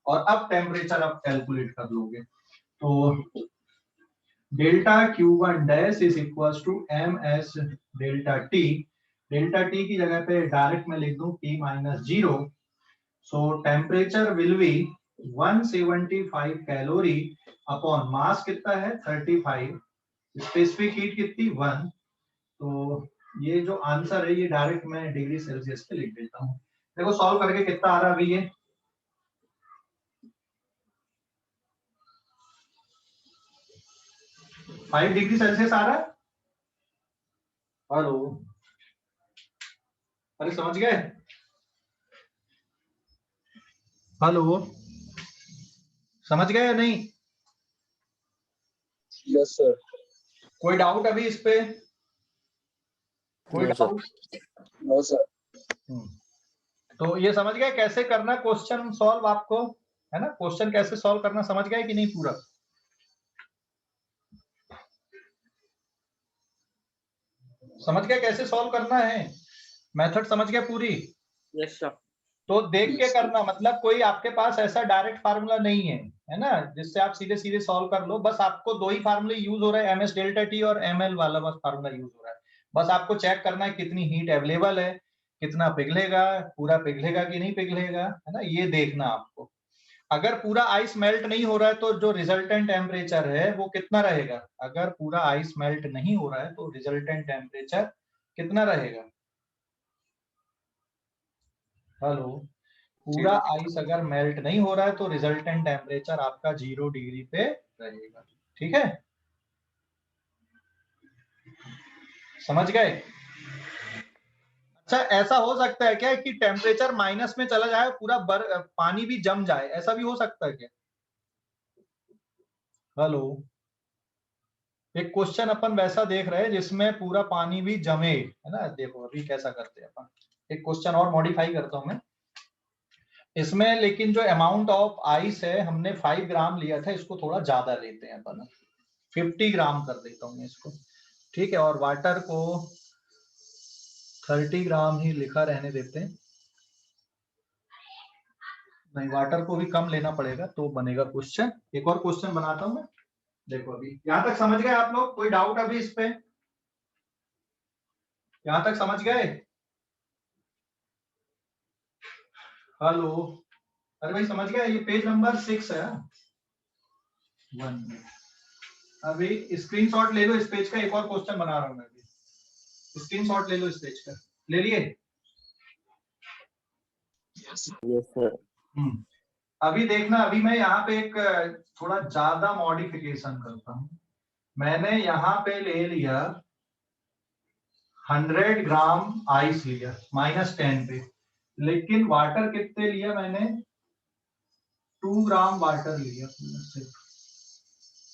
और अब टेम्परेचर आप कैलकुलेट कर लोगे, तो delta Q1 dash is equal to MS delta T। Delta T की जगह पे डायरेक्ट में लिख दूं T-0। So temperature will be 175 calorie upon mass कितना है 35, स्पेसिफिक हीट कितनी 1। तो ये जो आंसर है ये डायरेक्ट मैं डिग्री सेल्सियस पे लिख देता हूँ। देखो सॉल्व करके कितना आ रहा है अभी ये, 5 डिग्री सेल्सियस आ रहा है। हेलो, अरे समझ गए? हेलो, समझ गए या नहीं? Yes, sir. कोई डाउट अभी इस पे? कोई No, sir. Doubt? No, sir. तो ये समझ गए कैसे करना क्वेश्चन सॉल्व आपको, है ना? क्वेश्चन कैसे सॉल्व करना समझ गए कि नहीं पूरा? समझ गए कैसे सॉल्व करना है? मेथड समझ गए पूरी? Yes sir. तो देख के करना, मतलब कोई आपके पास ऐसा डायरेक्ट फार्मूला नहीं है ना, जिससे आप सीधे सीधे सॉल्व कर लो। बस आपको दो ही फार्मूले यूज हो रहे हैं, MS डेल्टा T और ML वाला बस फार्मूला यूज हो रहा है। बस आपको चेक करना है कितनी हीट अवेलेबल है, कितना पिघलेगा, पूरा पिघलेगा कि नहीं पिघलेगा, है ना, ये देखना आपको। अगर पूरा आइस मेल्ट नहीं हो रहा है तो जो रिजल्टेंट टेम्परेचर है वो कितना रहेगा? अगर पूरा आइस मेल्ट नहीं हो रहा है तो रिजल्टेंट टेम्परेचर कितना रहेगा? हेलो, पूरा आइस अगर मेल्ट नहीं हो रहा है तो रिजल्टेंट टेम्परेचर आपका 0 डिग्री पे रहेगा, ठीक है? समझ गए? अच्छा, ऐसा हो सकता है क्या कि टेम्परेचर माइनस में चला जाए, पूरा पानी भी जम जाए, ऐसा भी हो सकता है क्या? हेलो, एक क्वेश्चन अपन वैसा देख रहे हैं जिसमें पूरा पानी भी जमे, है ना। देखो अभी कैसा करते हैं अपन, एक क्वेश्चन और मॉडिफाई करता हूं मैं। इसमें लेकिन जो अमाउंट ऑफ आइस है हमने 5 ग्राम लिया था, इसको थोड़ा ज्यादा लेते हैं अपन, 50 ग्राम कर देता हूँ मैं इसको, ठीक है। और वाटर को 30 ग्राम ही लिखा रहने देते हैं, नहीं वाटर को भी कम लेना पड़ेगा तो बनेगा क्वेश्चन। एक और क्वेश्चन बनाता हूं मैं, देखो अभी यहां तक समझ गए आप लोग? कोई डाउट अभी इस पे? यहां तक समझ गए? हेलो, अरे भाई समझ गए? ये पेज नंबर 6 है। 1 मिनट, अभी स्क्रीनशॉट ले लो इस पेज का, एक और क्वेश्चन बना रहा हूं मैं अभी, स्क्रीनशॉट ले लो इस पेज का, ले लिए? Yes, sir. Yes sir. अभी देखना, अभी मैं यहाँ पे एक थोड़ा ज्यादा मॉडिफिकेशन करता हूँ। मैंने यहाँ पे ले लिया 100 ग्राम आइस लिया -10 पे, लेकिन वाटर कितने लिया मैंने? 2 ग्राम वाटर लिया सिर्फ,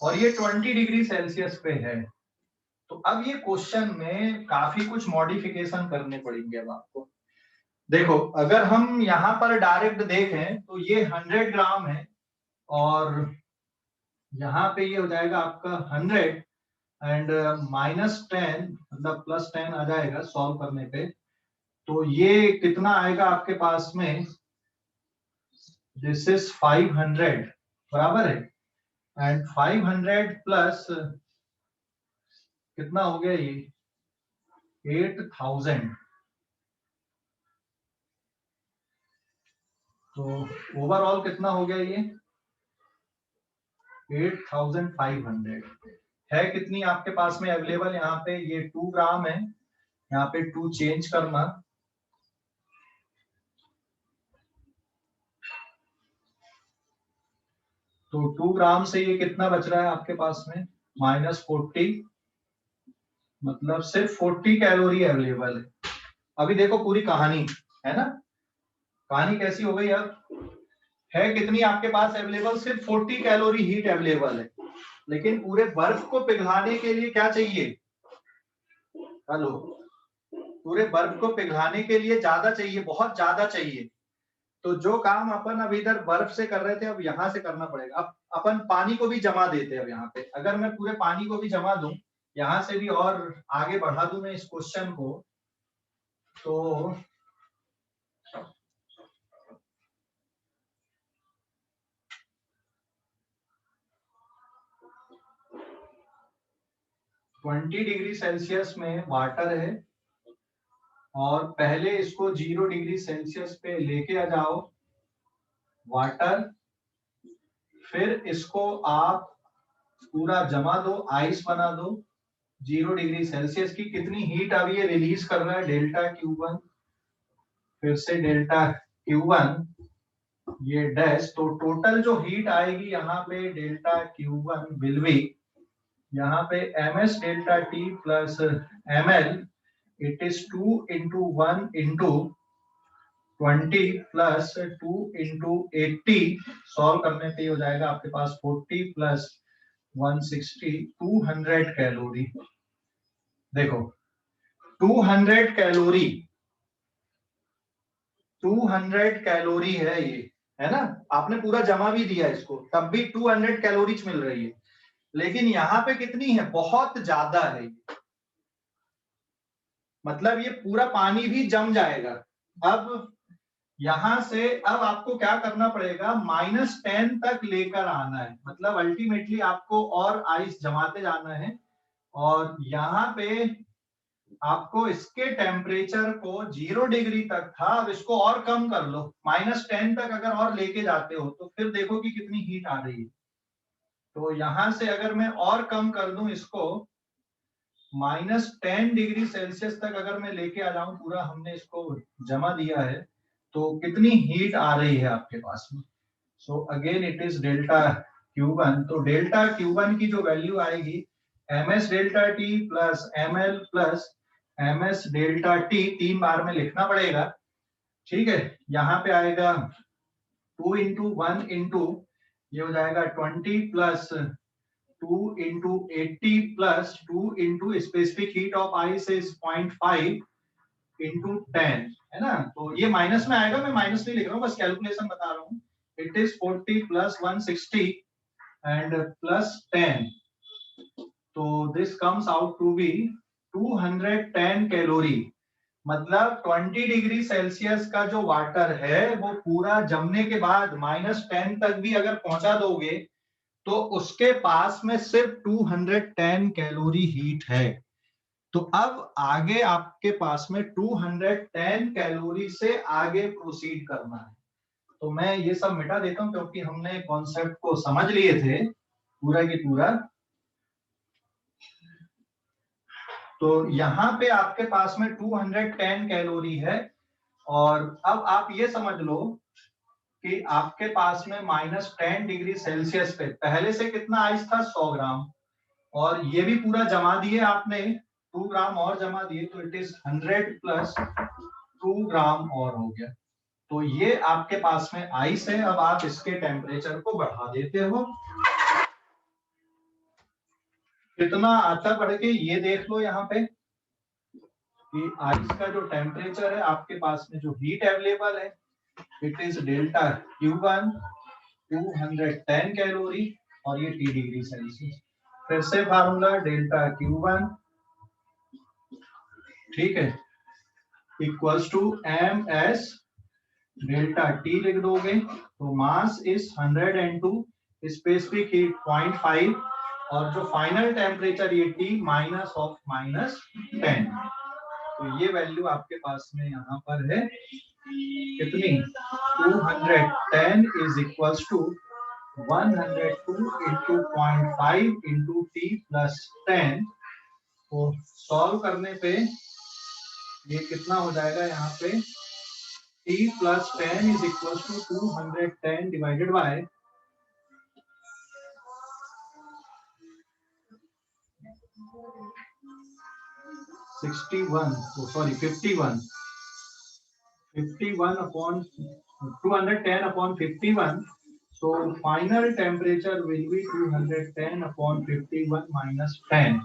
और ये 20 डिग्री सेल्सियस पे है। तो अब ये क्वेश्चन में काफी कुछ मॉडिफिकेशन करने पड़ेंगे अब आपको। देखो अगर हम यहाँ पर डायरेक्ट देखें तो ये 100 ग्राम है, और यहाँ पे ये हो जाएगा आपका 100 एंड -10 मतलब +10 आ जाएगा सॉल्व करने पे। तो ये कितना आएगा आपके पास में? दिस इज 500, बराबर है, एंड 500 प्लस कितना हो गया ये? 8000। तो ओवरऑल कितना हो गया ये? 8500 है। कितनी आपके पास में अवेलेबल? यहाँ पे ये 2 ग्राम है, यहाँ पे 2 चेंज करना, तो 2 ग्राम से ये कितना बच रहा है आपके पास में? -40, मतलब सिर्फ 40 कैलोरी अवेलेबल है। अभी देखो पूरी कहानी है ना, कहानी कैसी हो गई अब? है कितनी आपके पास अवेलेबल? सिर्फ 40 कैलोरी हीट अवेलेबल है, लेकिन पूरे बर्फ को पिघलाने के लिए क्या चाहिए? हेलो, पूरे बर्फ को पिघलाने के लिए ज्यादा चाहिए, बहुत ज्यादा चाहिए। तो जो काम अपन अब इधर बर्फ से कर रहे थे, अब यहाँ से करना पड़ेगा। अब अपन पानी को भी जमा देते हैं। अब यहाँ पे अगर मैं पूरे पानी को भी जमा दूं, यहाँ से भी और आगे बढ़ा दूं मैं इस क्वेश्चन को, तो ट्वेंटी डिग्री सेल्सियस में वाटर है, और पहले इसको 0 डिग्री सेल्सियस पे लेके आ जाओ वाटर, फिर इसको आप पूरा जमा दो, आइस बना दो 0 डिग्री सेल्सियस की। कितनी हीट अभी ये रिलीज कर रहा है? डेल्टा Q1, फिर से डेल्टा Q1 ये डैश, तो टोटल जो हीट आएगी यहाँ पे डेल्टा Q1 विल बी, यहाँ पे ms delta T plus ml, it is 2 into 1 into 20 plus 2 into 80, solve करने पे हो जाएगा आपके पास 40 प्लस 160, 200 कैलोरी। देखो 200 कैलोरी, 200 कैलोरी है ये, है ना? आपने पूरा जमा भी दिया इसको, तब भी 200 कैलोरीज मिल रही है, लेकिन यहाँ पे कितनी है? बहुत ज्यादा है, मतलब ये पूरा पानी भी जम जाएगा। अब यहां से अब आपको क्या करना पड़ेगा? -10 तक लेकर आना है, मतलब अल्टीमेटली आपको और आइस जमाते जाना है, और यहाँ पे आपको इसके टेम्परेचर को 0 डिग्री तक था, अब इसको और कम कर लो, -10 तक अगर और लेके जाते हो तो फिर देखो कि कितनी हीट आ रही है। तो यहां से अगर मैं और कम कर दूं इसको, -10 डिग्री सेल्सियस तक अगर मैं लेके आ जाऊं, पूरा हमने इसको जमा दिया है, तो कितनी हीट आ रही है आपके पास में? So again it is delta Q1, तो डेल्टा Q1 की जो वैल्यू आएगी ms delta T plus ml plus ms delta T, 3 बार में लिखना पड़ेगा, ठीक है। यहाँ पे आएगा 2 into 1 into ये हो जाएगा 20 plus 2 into 80 plus 2 into specific heat of ice is 0.5 into 10 है ना, तो ये माइनस में आएगा, मैं माइनस नहीं लिख रहा हूँ, बस कैलकुलेशन बता रहा हूँ। It is 40 plus 160 and plus 10, तो this comes out to be 210 calorie. मतलब 20 डिग्री सेल्सियस का जो वाटर है वो पूरा जमने के बाद -10 तक भी अगर पहुंचा दोगे तो उसके पास में सिर्फ 210 कैलोरी हीट है। तो अब आगे आपके पास में 210 कैलोरी से आगे प्रोसीड करना है। तो मैं ये सब मिटा देता हूं क्योंकि हमने कॉन्सेप्ट को समझ लिए थे पूरा की पूरा। तो यहाँ पे आपके पास में 210 कैलोरी है, और अब आप ये समझ लो कि आपके पास में -10 डिग्री सेल्सियस पे पहले से कितना आइस था, 100 ग्राम, और ये भी पूरा जमा दिए आपने, 2 ग्राम और जमा दिए, तो इट इज 100 प्लस 2 ग्राम और हो गया। तो ये आपके पास में आइस है। अब आप इसके टेम्परेचर को बढ़ा देते हो, कितना आता बढ़ के ये देख लो यहाँ पे कि आइस का जो टेम्परेचर है, आपके पास में जो हीट अवेलेबल है, it is delta Q1 210 calorie, और ये T डिग्री सेल्सियस। फिर से फार्मूला डेल्टा Q1, ठीक है, equals to MS delta T लिख दोगे, तो मास इज 102, स्पेसिफिक हीट 0.5, और जो फाइनल टेम्परेचर ये T माइनस ऑफ -10। तो ये वैल्यू आपके पास में यहाँ पर है कितनी, 210 is equals to 102 into 0.5 into T plus 10। तो सॉल्व करने पे ये कितना हो जाएगा, यहाँ पे T plus 10 is equals to 210 divided by 51 upon 210 upon 51, so final temperature will be 210 upon 51 minus 10।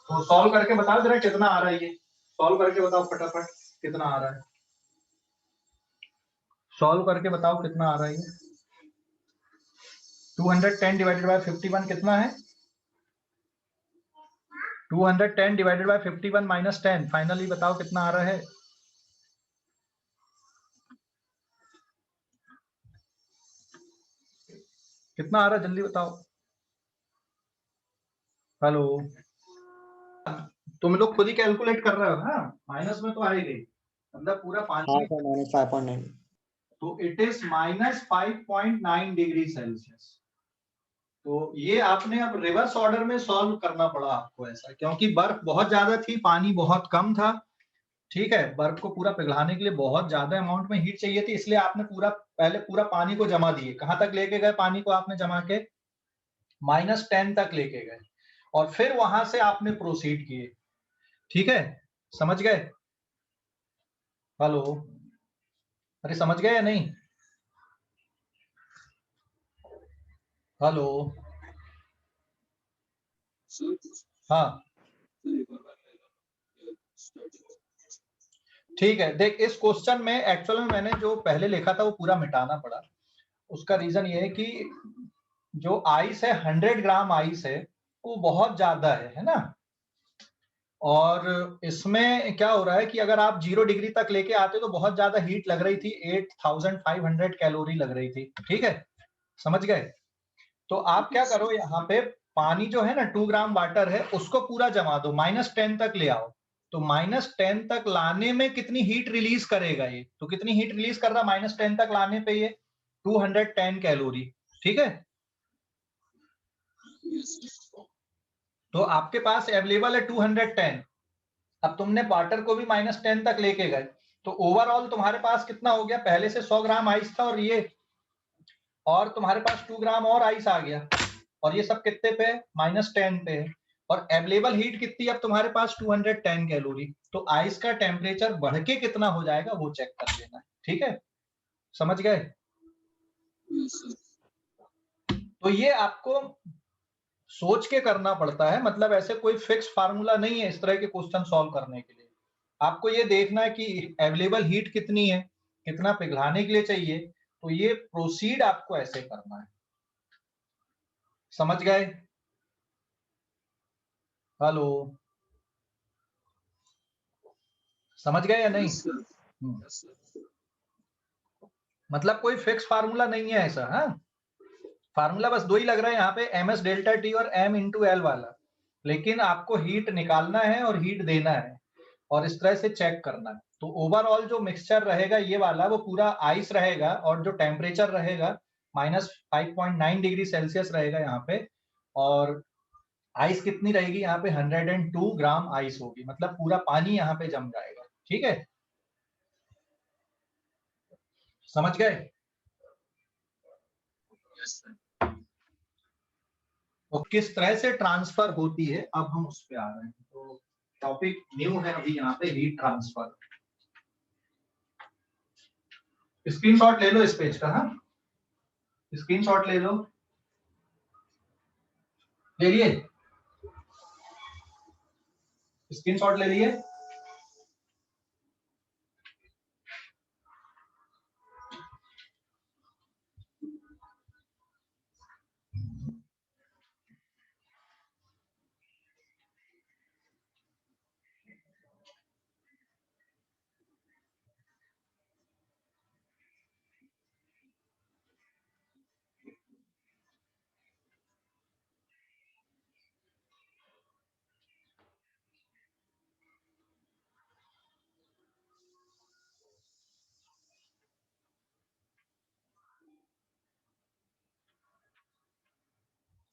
तो सॉल्व करके बताओ जरा कितना आ रहा है, ये सॉल्व करके बताओ फटाफट कितना आ रहा है, सॉल्व करके बताओ कितना आ रहा है। 210 डिवाइडेड बाय 51 कितना है, 210 डिवाइडेड बाय 51 माइनस 10, फाइनली बताओ कितना आ रहा है। कितना आ रहा है, जल्दी बताओ। हेलो, तुम लोग खुद ही कैलकुलेट कर रहे हो ना, माइनस में तो आएगी, मतलब पूरा पानी हाँ सर, -5.9। तो इट इज -5.9 डिग्री सेल्सियस। तो ये आपने अब रिवर्स ऑर्डर में सॉल्व करना पड़ा आपको ऐसा, क्योंकि बर्फ बहुत ज्यादा थी, पानी बहुत कम था, ठीक है, बर्फ को पूरा पिघलाने के लिए बहुत ज्यादा अमाउंट में हीट चाहिए थी, इसलिए आपने पहले पूरा पानी को जमा दिए। कहां तक लेके गए पानी को आपने जमा के, -10 तक लेके गए, और फिर वहां से आपने प्रोसीड किए, ठीक है, समझ गए। हेलो, अरे समझ गए या नहीं, हेलो, हाँ ठीक है। देख, इस क्वेश्चन में एक्चुअल में मैंने जो पहले लिखा था वो पूरा मिटाना पड़ा। उसका रीजन ये है कि जो आइस है, 100 ग्राम आइस है, वो बहुत ज्यादा है ना, और इसमें क्या हो रहा है कि अगर आप 0 डिग्री तक लेके आते तो बहुत ज्यादा हीट लग रही थी, 8500 कैलोरी लग रही थी, ठीक है, समझ गए। तो आप क्या करो, यहाँ पे पानी जो है ना, 2 ग्राम वाटर है, उसको पूरा जमा दो, -10 तक ले आओ। तो -10 तक लाने में कितनी हीट रिलीज करेगा ये, तो कितनी हीट रिलीज कर रहा -10 तक लाने पे ये, 210 कैलोरी, ठीक है। तो आपके पास अवेलेबल है 210। अब तुमने वाटर को भी -10 तक लेके गए, तो ओवरऑल तुम्हारे पास कितना हो गया, पहले से 100 ग्राम आइस था, और ये, और तुम्हारे पास 2 ग्राम और आइस आ गया, और ये सब कितने पे, -10 पे है, और अवेलेबल हीट कितनी अब तुम्हारे पास, 210 कैलोरी। तो आइस का टेम्परेचर बढ़ के कितना हो जाएगा वो चेक कर लेना, ठीक है, समझ गए। तो ये आपको सोच के करना पड़ता है, मतलब ऐसे कोई फिक्स फार्मूला नहीं है इस तरह के क्वेश्चन सॉल्व करने के लिए, आपको ये देखना है कि अवेलेबल हीट कितनी है, कितना पिघलाने के लिए चाहिए, तो ये प्रोसीड आपको ऐसे करना है। समझ गए? हेलो, समझ गए या नहीं? Yes, sir. हम्म। Yes, sir. मतलब कोई फिक्स फार्मूला नहीं है ऐसा। हाँ, फार्मूला बस दो ही लग रहा है यहाँ पे, ms डेल्टा टी और m इंटू एल वाला, लेकिन आपको हीट निकालना है और हीट देना है और इस तरह से चेक करना है। तो ओवरऑल जो मिक्सचर रहेगा ये वाला, वो पूरा आइस रहेगा और जो टेम्परेचर रहेगा -5.9 डिग्री सेल्सियस रहेगा यहाँ पे, और आइस कितनी रहेगी यहाँ पे, 102 ग्राम आइस होगी, मतलब पूरा पानी यहाँ पे जम जाएगा। ठीक है, समझ गए? Yes, sir. और किस तरह से ट्रांसफर होती है, अब हम उस पे आ रहे हैं। तो टॉपिक न्यू है अभी यहाँ पे, हीट ट्रांसफर। स्क्रीनशॉट ले लो इस पेज का। हाँ, स्क्रीनशॉट ले लो, ले लिए? स्क्रीनशॉट ले लिए?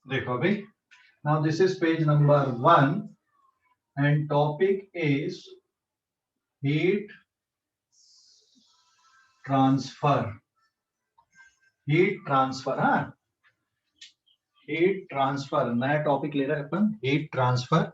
देखो अभी, now this is page number 1 and topic is heat transfer. Heat transfer. हाँ, हीट ट्रांसफर नया टॉपिक ले रहे हैं अपन, हीट ट्रांसफर।